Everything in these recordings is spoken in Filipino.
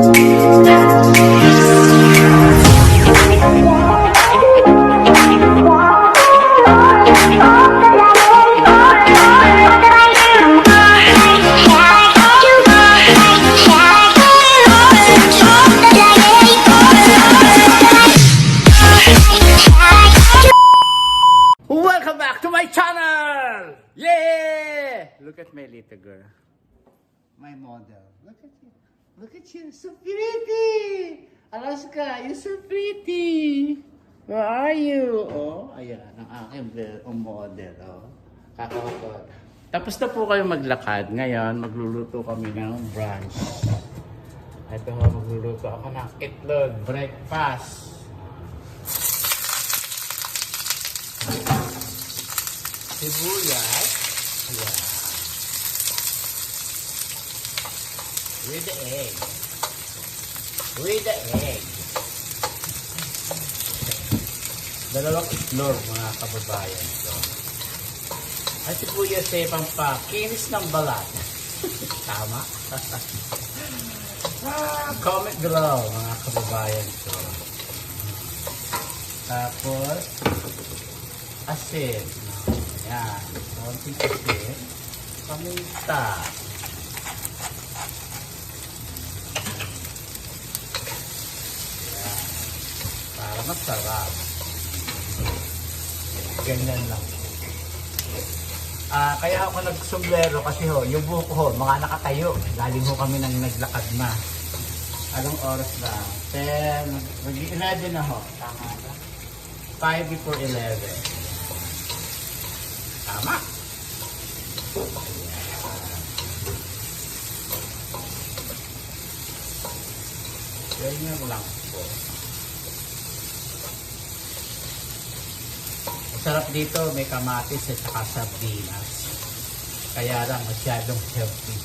Welcome back to my channel! Yeah! Look at my little girl. My model. Look at you. Look at you. So pretty! Alaska, you're so pretty! Where are you? Oh, ayan. Ang aking model. Oh. Kakawakot. Tapos na po kayo maglakad. Ngayon, magluluto kami ng brunch. Ito ho, magluluto ako ng itlog. Breakfast. Sibuyas. Ayan. With the egg. With the egg. Dalawang itlog, mga kababayan. So, at sibuyas ay pampakinis ng balat. Tama? Comment below, mga kababayan. So, tapos, asin. Ayan. Konting asin. Paminta. Ayan. Para masarap. Ganyan lang. Kaya ako nagsombrero kasi ho, yung buhok ko ho, mga nakatayo. Galing ho kami nang naglakad na. Anong oras na? 10, mag-11 na ho. Tama na? 5 before 11. Tama. Ganyan lang po. Masarap dito, may kamatis at saka sardinas. Kaya lang masyadong healthy.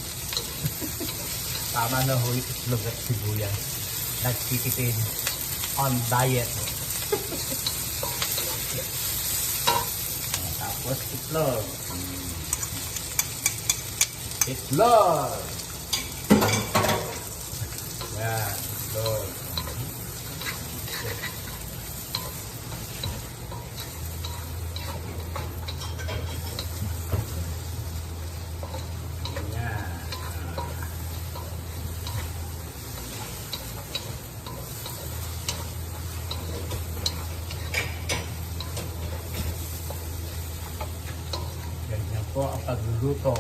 Tama na ho, itlog at sibuyas. Nagtitipid on diet. Tapos itlog. Itlog. Yan, itlog. Po ang pagluluto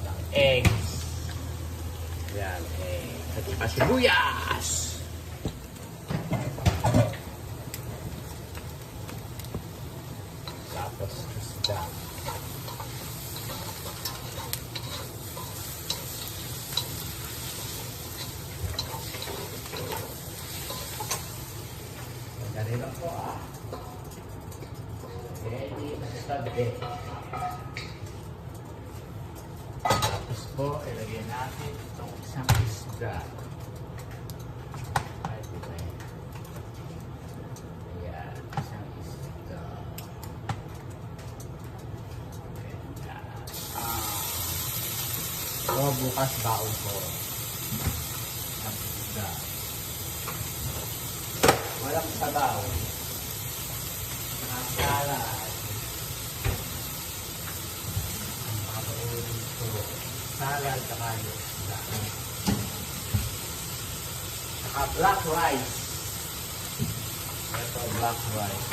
ng eggs. Yan, eggs. At saka sibuyas. Tapos isda. Ganyan lang po Ready na sa tabi. Tapos po, ilagay natin itong isang isda. Ayan, isang isda. So, bukas baon po. Ang isda. Walang sabaw. Ang salad. Salad saka isda. Saka black rice. Ito black rice.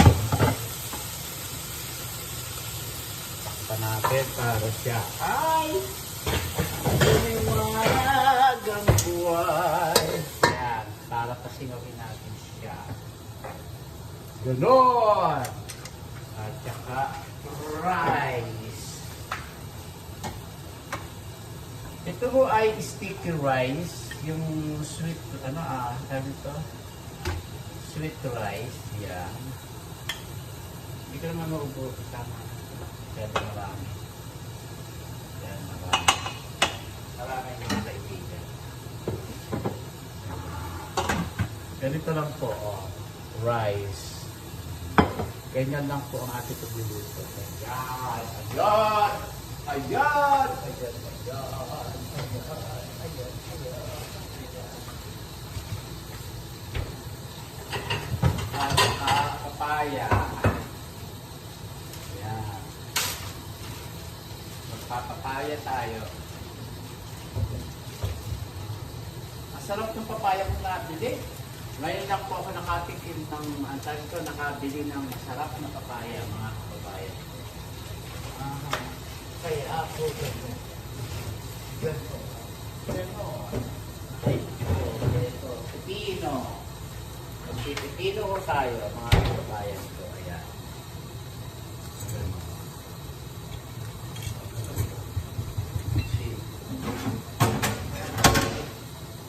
Takpan natin para siya ay lumiwanag ang buhay. Yan. Para pasinawin natin siya. Ganon. At saka rice. Ito po ay sticky rice, yung sweet, sabi ito? Sweet rice, yan. Hindi ko naman maubo, tama. Kaya marami. Yan, marami. Marami yung kaibigan. Ganito lang po, rice. Ganyan lang po ang ating pagluluto. Ayan, ayan, ayan, ayan, ayan. papaya. Yan. Magpapapaya tayo. Masarap yung papaya kong nabili. Ngayon lang po ako nakatikim ng, antayin ko, nakabili ng masarap na papaya, mga kababayan. Kaya ako, gano'n. Gano'n. Ay, ito. Pipino. Magpipipino ko tayo, mga kababayan ko. Ayan.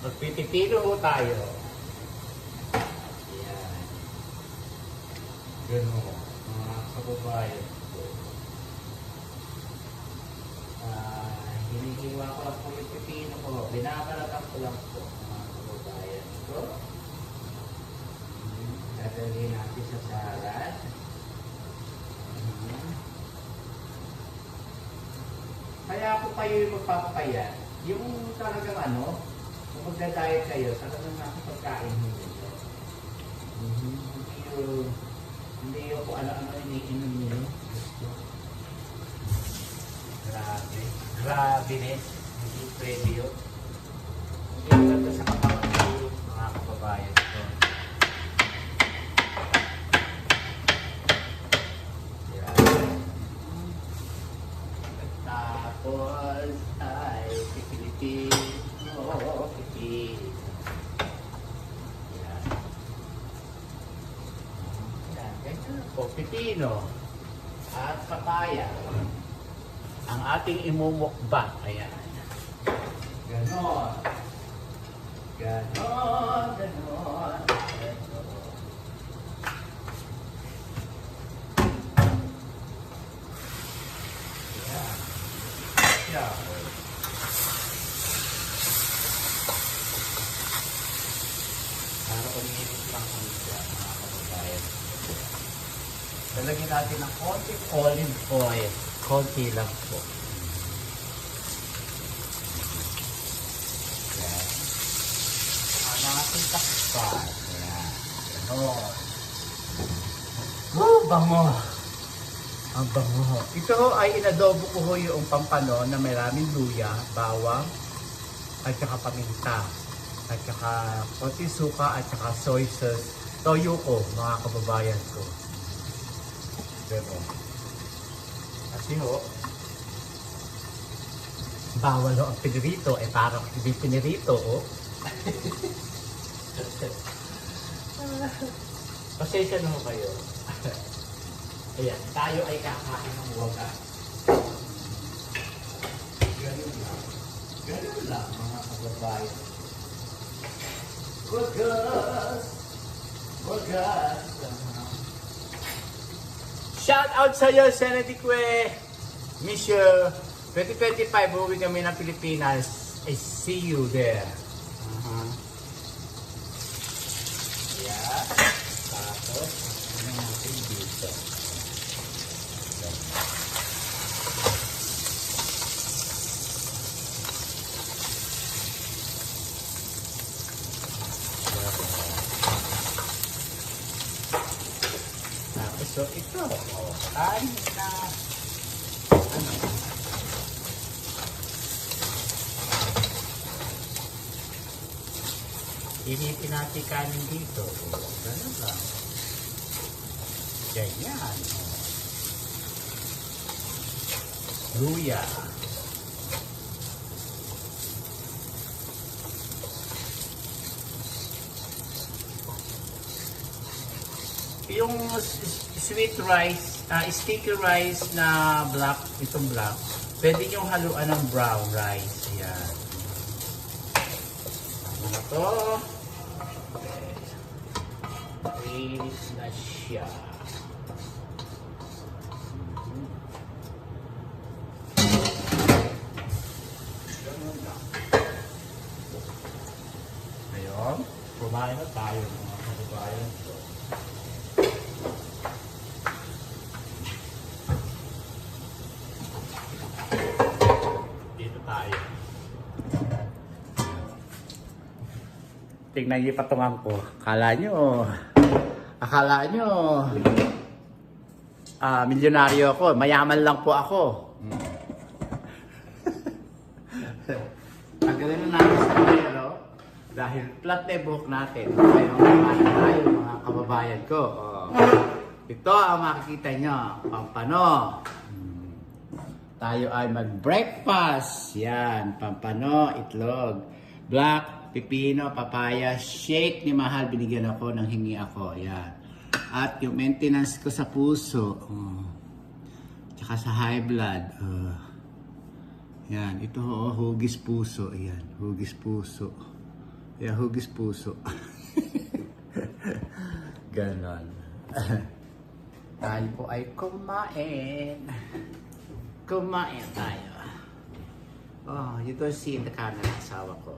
Magpipipino ko tayo. Ayan. Gano'n, mga kababayan ko. Hinihiwa ko lang po yung pipino ko. Binabalatan ko lang po, mga kababayan ko. Dadalhin natin sa salad. Kaya po kayo yung magpapakaya. Yung talagang ano, kung magda-diet kayo, talagang nasa pagkain nyo. Hindi yung kung ano-ano iniinom nyo. Grabe. Grabe. Hindi pwede yun. Hindi ganda sa katawan ko, mga kababayan ko. Tapos ay pipilitin. Pipilitin. Yan. Yan. Ganyan po. Pipino. At papaya. Ang ating imumukbang. Ayan. Ganon. Ganon. Ganon. Ganon. Ayan. Ayan. Para umiinit lang kami siya, mga kababayan. Lalagyan natin ng konting olive oil. Konti lang po. Ayan. Ang ating takpan. Ayan. Ganon. Bango! Ang bango. Ito ay inadobo ko ho yung pampano na maraming luya, bawang, at saka paminta, at saka konti suka, at saka soy sauce. Toyo ko, mga kababayan ko. Ganon. Kasi ho, bawal ho ang pinirito, eh parang hindi pinirito, oh. Pasensya na ho kayo. Ayan, tayo ay kakain ng waga. Ganun lang. Ganun lang, mga kababayan. Wagas! Wagas! Shout out sa iyo, Senadikwe! Miss you! 2025, uwi kami ng Pilipinas. I see you there. Yeah. Tapos, ano natin dito? Tapos, so ito. Kain na. Ano? Initin natin kanin dito. Ganun lang. Ganyan. Luya. Yung sweet rice, sticky rice na black, itong black, pwede nyo haluan ng brown rice. Yan. Ano to? Rice na siya. Ayun. Kumain na tayo, mga kababayan ko. Dito tayo. Tingnan niyo patungan ko. Kala nyo, Akala nyo, milyonaryo ako. Mayaman lang po ako. Tagalin na natin sa ano? Dahil flat na buhok natin. Tayo mga kababayan ko. Ito ang makikita nyo. Pampano. Tayo ay mag-breakfast. Yan. Pampano, itlog. Black, pipino, papaya, shake ni Mahal. Binigyan ako ng hingi ako. Yan. At yung maintenance ko sa puso. Tsaka sa high blood. Yan. Ito hugis puso. Yan. Hugis puso. Yan. Hugis puso. Ganon. Tayo po ay kumain. Kumain tayo. Ito si in the camera, asawa ko.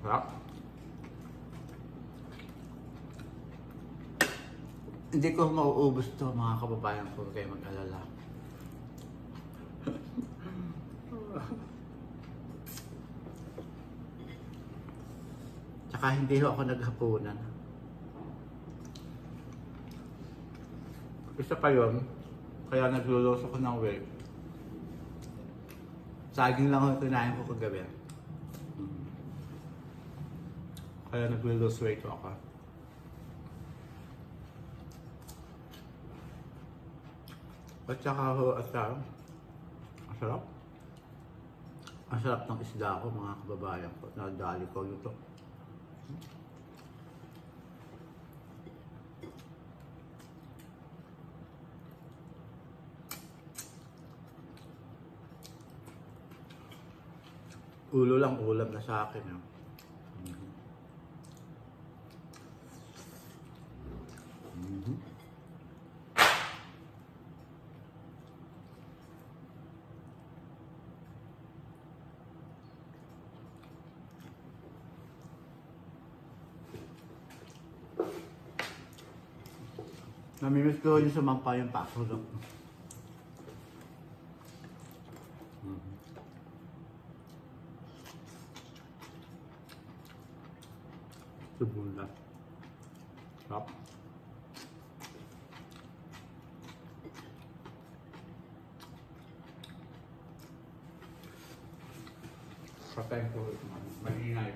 Sarap. Hindi ko mauubos to mga kababayan ko, kayo mag-alala. Tsaka hindi ako naghapunan. Isa pa yun, kaya naglulos ako ng weight. Saging lang ako kinain ko kagabi. Kaya naglulos weight ako. At saka ho, ang sarap. Ang sarap ng isda ko mga kababayan ko. Nadali ko ito. Ulo lang ulam na sa akin. Namimiss ko yung sumampa yung paso doon. Subunda. Sarap. Patayin ko maingay.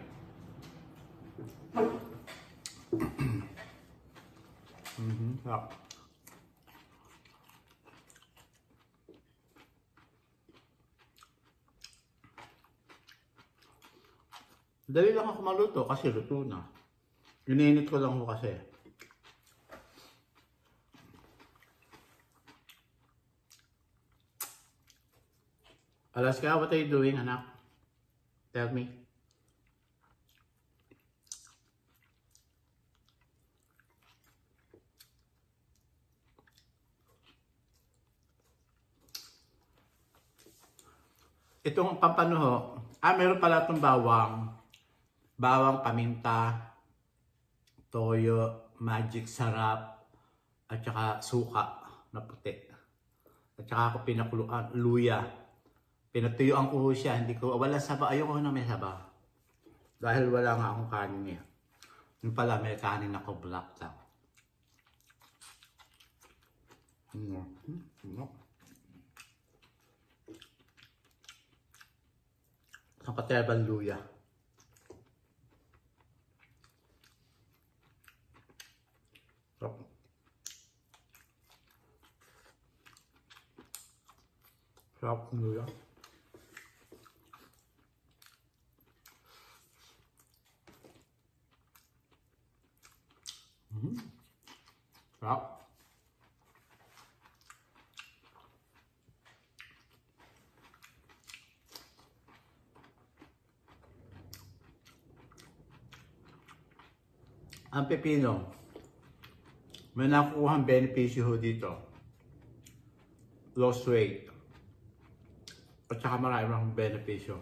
Sarap. Dali lang ako maluto kasi luto na. Ininit ko lang ko kasi. Alaska, what are you doing, anak? Tell me. Itong pampano ho, meron pala itong bawang. Bawang, paminta, toyo, magic sarap, at saka suka na puti. At saka ako pinakuluan, luya. Pinatuyuan ko siya, hindi ko, wala saba, ayoko na may saba. Dahil wala nga akong kanin eh. Yung pala, may kanin ako black lang. Ang katerbang luya. Sarap ng luya. Sarap. Ang pepino, may nakukuhang benepisyo ho dito. Lost weight. At saka maraming benepisyo.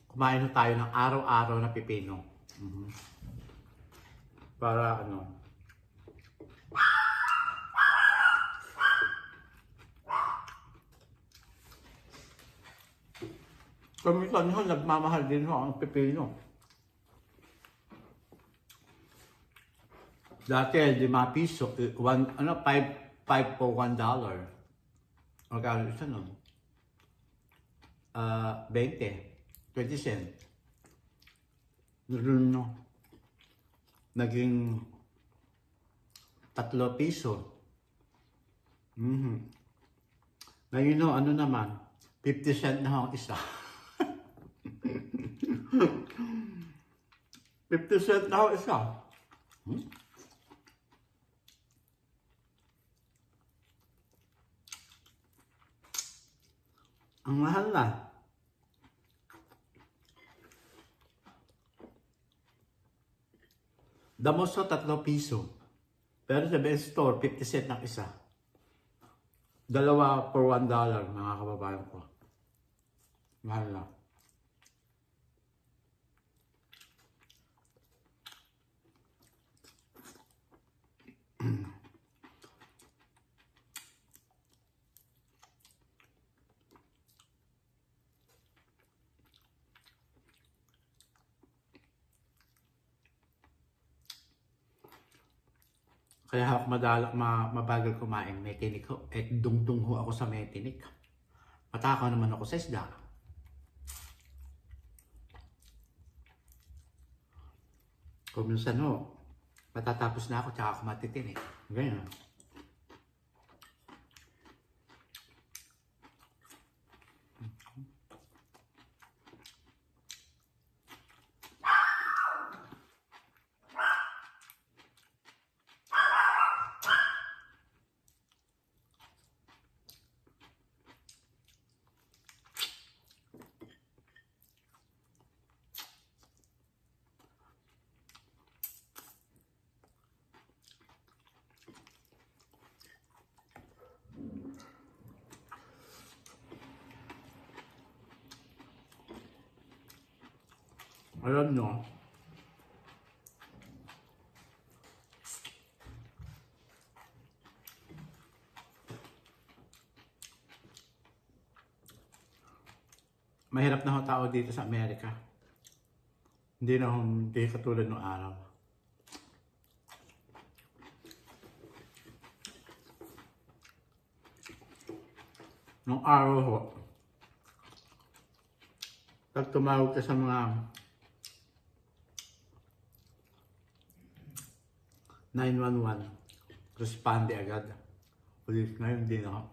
Kumain na tayo ng araw-araw na pepino. Para ano? Kamitan nyo, nagmamahal din ho ang pepino. Dati, 5 piso. One, ano, 5 for $1. Magkano isa nun? 20 cent. No, naging 3 piso. Ngayon no, ano naman, 50 cent na ang isa. 50 cent na ang isa. Ang mahal na. Damos sa 3 piso. Pero sa best store, 50 cent ng isa. Dalawa for $1, mga kababayan ko. Mahal na. Kaya ako mabagal kumain, may tinik ko. Dungdung ho ako sa may tinik. Matakaw naman ako sa isda. Kung minsan ho, matatapos na ako, tsaka ako matitinik. Ganyan. Alam nyo, mahirap na ho tao dito sa Amerika. Hindi katulad ng araw. Nung araw ho, pag tumawag ka sa mga 911, responde agad. Police ngayon, hindi na.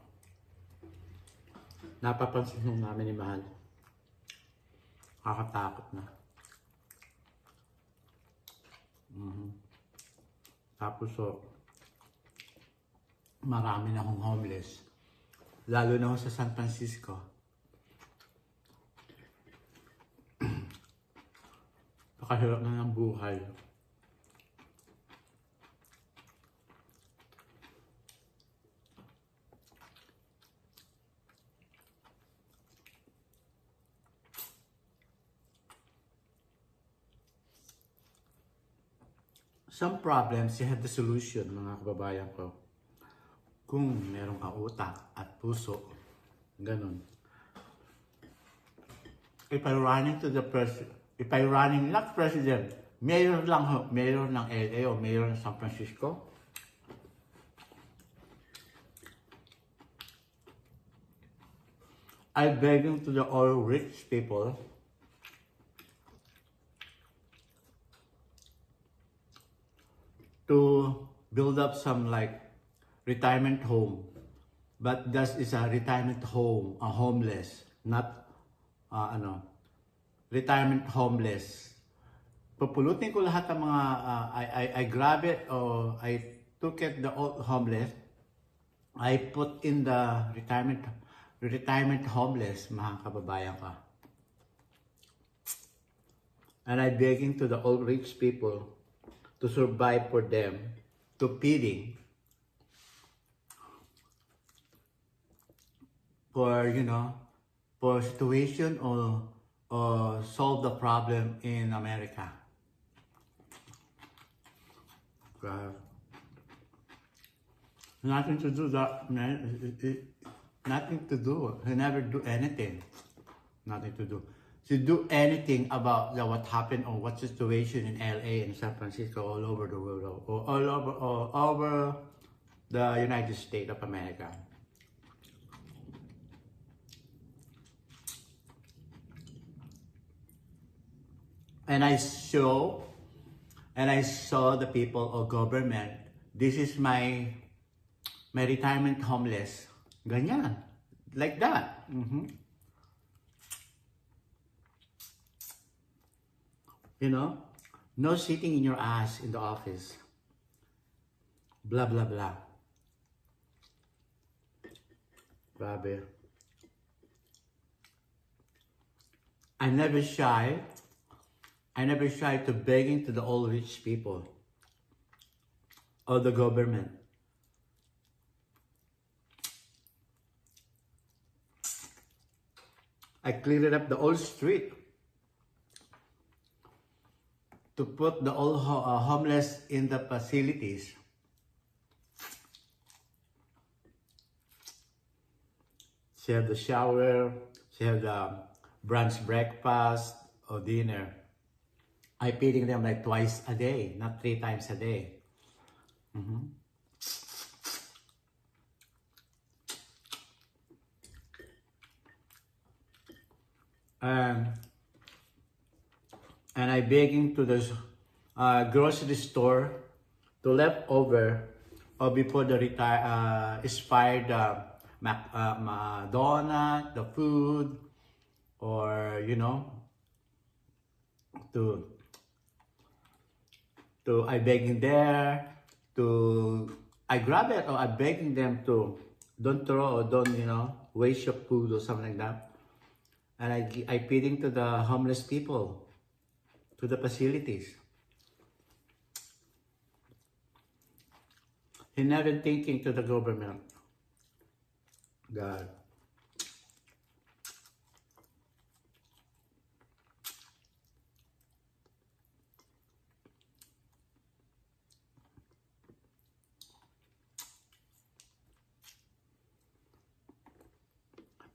Napapansin nung namin ni Mahal. Kakatakot na. Tapos marami na akong homeless. Lalo na ako sa San Francisco. Pakahirap na ng buhay. Some problems, you have the solution, mga kababayan ko. Kung meron kang utak at puso, ganun. If I running not president, mayor lang ho, mayor ng LA o mayor ng San Francisco, I'm begging to the all rich people to build up some like retirement home, but that is a retirement home, a homeless, not retirement homeless. Pupulutin ko lahat ng mga I grab it or I took it the old homeless, I put in the retirement homeless, mga kababayan ka. And I begging to the old rich people to survive for them, to feeding, for, for situation or solve the problem in America. Nothing to do that, nothing to do. He never do anything. Nothing to do. to do anything about what happened or what situation in LA and San Francisco, all over the world, or all over the United States of America. And I saw the people of government. This is my retirement homeless. Ganyan, like that. You know, no sitting in your ass in the office. Blah, blah, blah. Grabe. I never shy to begging to the old rich people or the government. I cleared up the old street to put the old homeless in the facilities. She have the shower, she have the brunch breakfast or dinner. I feeding them like twice a day, not 3 times a day. And I begging to the grocery store to leftover or before the expired donut, the food, or you know, to I begging there to I grab it, or I begging them to don't throw or don't, you know, waste your food or something like that. And I feeding to the homeless people, to the facilities. He never thinking to the government. God.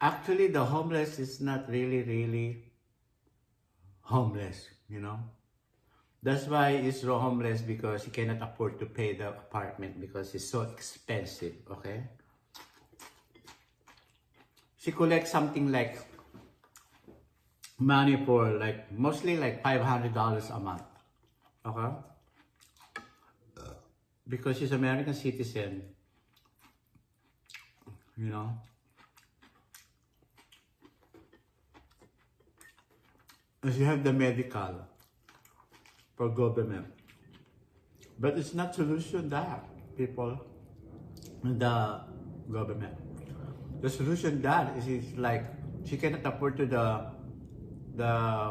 Actually, the homeless is not really homeless, you know. That's why he's homeless, because he cannot afford to pay the apartment because it's so expensive, okay? She collects something like money for like, mostly like $500 a month, okay? Because she's American citizen, you know. And she have the medical for government. But it's not solution that, people, the government. The solution that is like, she cannot afford to the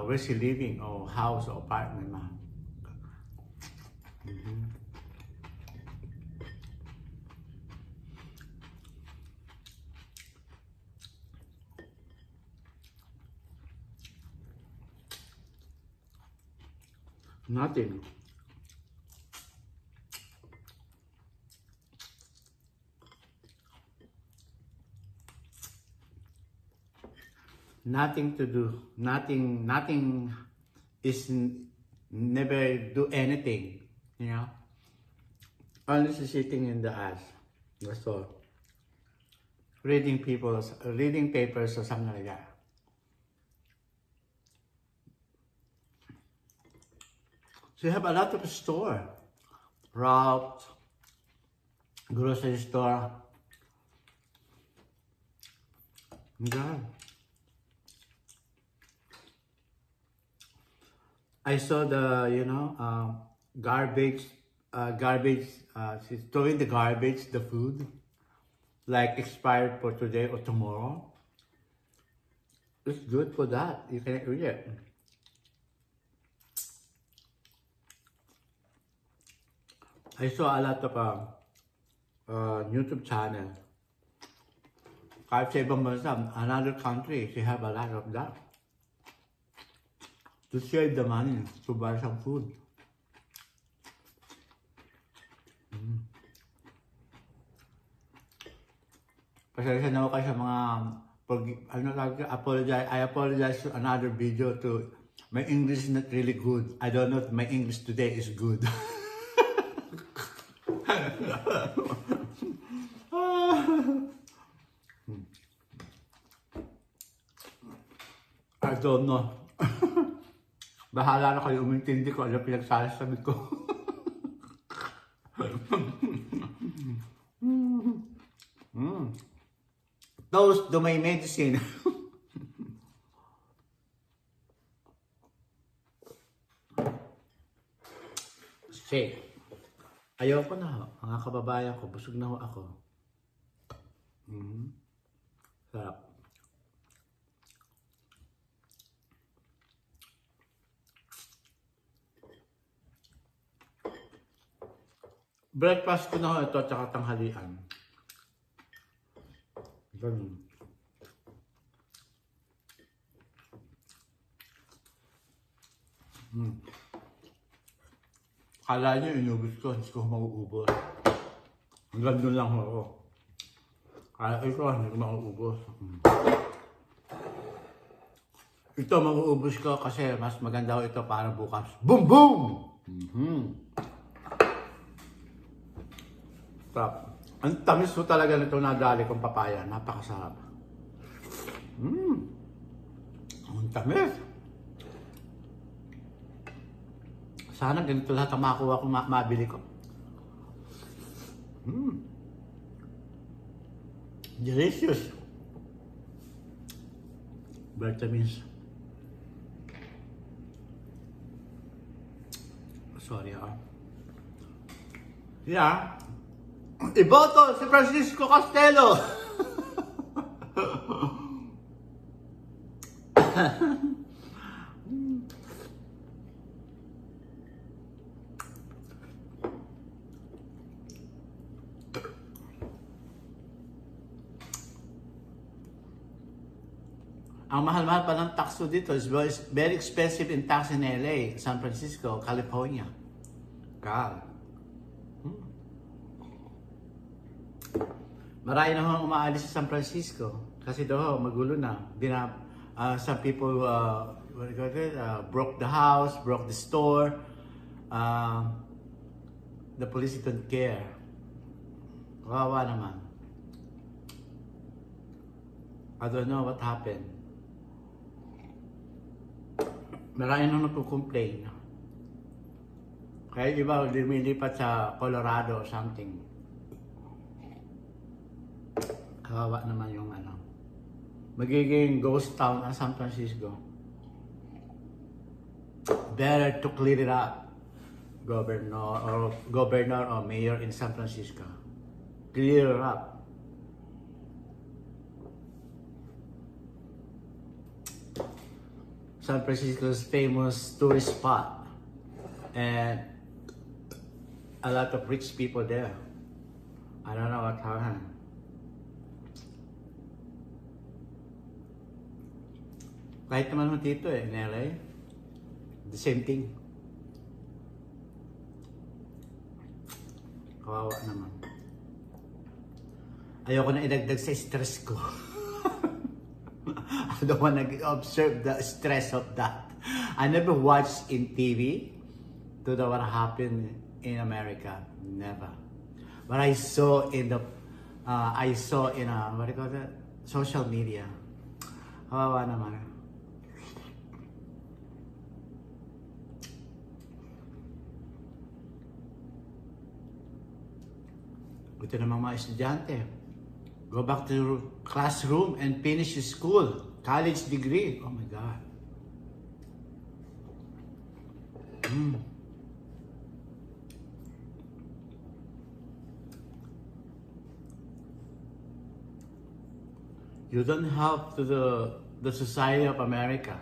where she living, or house or apartment, man. Nothing. Nothing to do. Nothing is never do anything, you know. Only sitting in the ass. That's all. Reading papers or something like that. So you have a lot of store. Route, grocery store. Yeah. I saw the, you know, garbage, she's throwing the garbage, the food, like expired for today or tomorrow. It's good for that. You can eat it. I saw a lot of YouTube channel. Kahit sa ibang bansa, another country, they have a lot of that. To save the money to buy some food. Pasensya na ako kayo sa mga I apologize to another video to my English is not really good. I don't know if my English today is good. I don't know. Bahala na kayo umintindi ko ano pinagsasabi ko. Those do my medicine. Shake. Ayoko na ho. Mga kababayan ko, busog na ho ako. Sarap. Breakfast ko na ho ito at saka tanghalian. Ganun. Kala niyo inubos ko, hindi ko mauubos. Hanggang doon lang ako. Kaya ito, hindi ko mauubos. Ito, mauubos ko kasi mas maganda ho ito para bukas. Boom! Boom! Sarap. Ang tamis ho talaga nito na dali kong papaya. Napakasarap. Ang tamis. Sana ganito lahat ang makuha ko, mabili ko. Delicious. Vitamins. Sorry Yeah. Iboto si Francisco Castello. Ang mahal-mahal pa ng taxo dito is very expensive in tax in LA, San Francisco, California. God. Marami naman umaalis sa San Francisco kasi doon magulo na. Some people broke the house, broke the store. The police don't care. Kawawa naman. I don't know what happened. Marami nang nagko-complain. Kaya iba lumilipat sa Colorado or something. Kawawa naman yung ano. Magiging ghost town ang San Francisco. Better to clear it up. Governor or mayor in San Francisco. Clear it up. San Francisco's famous tourist spot. And a lot of rich people there. I don't know what happened. Kahit naman dito in LA, the same thing. Kawawa naman. Ayoko na idagdag sa stress ko. I don't want to observe the stress of that. I never watched in TV to the what happened in America. Never. But I saw in the what do you call that? Social media. Kawawa naman. Ito namang mga estudyante. Go back to classroom and finish school. College degree. Oh my God. You don't help to the society of America.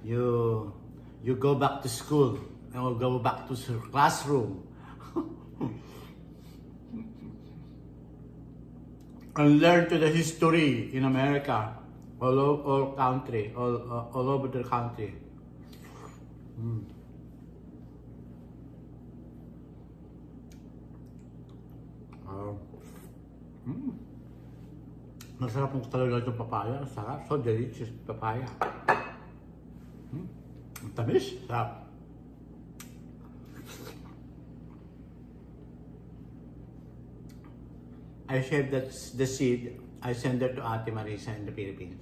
You go back to school or go back to classroom. And learn to the history in America, all over the country. Masarap po talaga itong papaya. Sarap. So delicious papaya. Ang tamis. Sarap. I shaved the seed. I send it to Ate Marisa in the Philippines.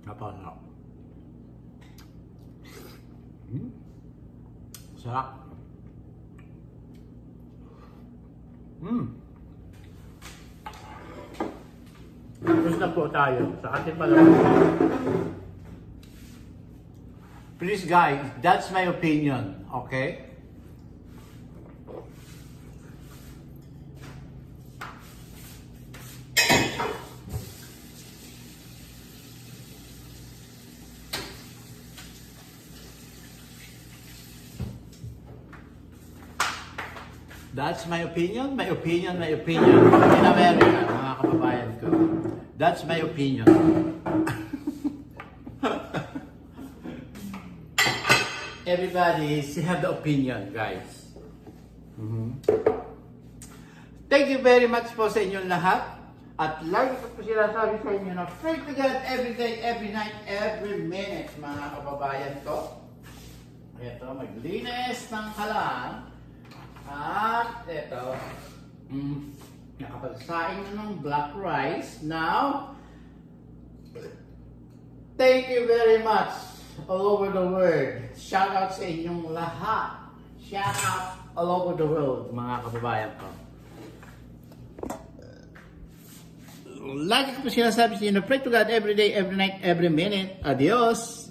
Napasarap. Sarap. Tapos na po tayo sa ating palaman. Please guys, that's my opinion, okay? That's my opinion, my opinion, my opinion. In America, mga kababayan ko. That's my opinion. Everybody have the opinion, guys. Thank you very much po sa inyong lahat. At lagi ko po sinasabi sa inyo na pray to God every day, every night, every minute, mga kababayan ko. Ito, maglinis ng kalan. At ito, nakapagsaing na ng black rice. Now, thank you very much all over the world. Shout out sa inyong lahat. Shout out all over the world, mga kababayan ko. Lagi ko po sinasabi sa inyo, pray to God every day, every night, every minute. Adios!